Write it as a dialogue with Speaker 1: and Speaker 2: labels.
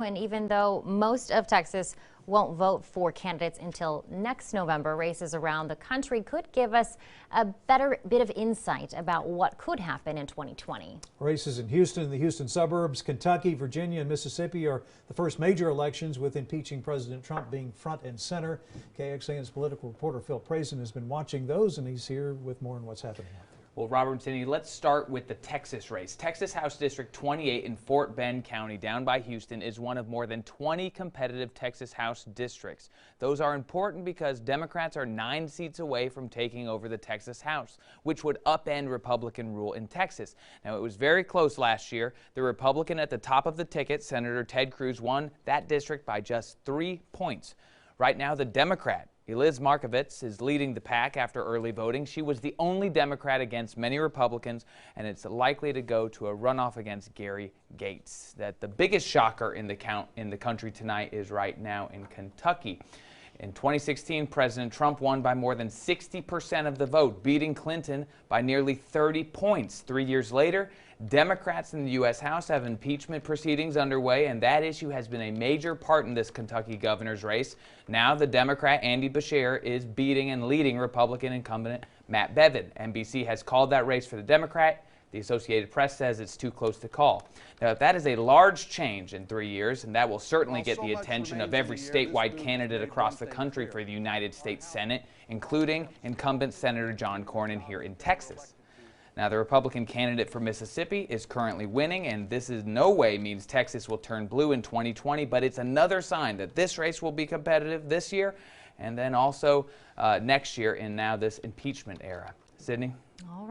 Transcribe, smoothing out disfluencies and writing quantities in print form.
Speaker 1: And even though most of Texas won't vote for candidates until next November, races around the country could give us a better bit of insight about what could happen in 2020.
Speaker 2: Races in Houston and the Houston suburbs, Kentucky, Virginia, and Mississippi are the first major elections with impeaching President Trump being front and center. KXAN's political reporter Phil Prazen has been watching those, and he's here with more on what's happening out there.
Speaker 3: Well, Robert and Cindy, let's start with the Texas race. Texas House District 28 in Fort Bend County, down by Houston, is one of more than 20 competitive Texas House districts. Those are important because Democrats are 9 seats away from taking over the Texas House, which would upend Republican rule in Texas. Now, it was very close last year. The Republican at the top of the ticket, Senator Ted Cruz, won that district by just 3 points. Right now, the Democrat, Eliz Markovitz, is leading the pack after early voting. She was the only Democrat against many Republicans, and it's likely to go to a runoff against Gary Gates. That the biggest shocker in the country tonight is right now in Kentucky. In 2016, President Trump won by more than 60% of the vote, beating Clinton by nearly 30 points. 3 years later, Democrats in the U.S. House have impeachment proceedings underway, and that issue has been a major part in this Kentucky governor's race. Now the Democrat Andy Beshear is beating and leading Republican incumbent Matt Bevin. NBC has called that race for the Democrat. The Associated Press says it's too close to call. Now, that is a large change in 3 years, and that will certainly get the attention of every statewide candidate across the country for the United States Senate, including incumbent Senator John Cornyn here in Texas. Now, the Republican candidate for Mississippi is currently winning, and this in no way means Texas will turn blue in 2020, but it's another sign that this race will be competitive this year and then also next year in now this impeachment era. Sydney?
Speaker 1: All right.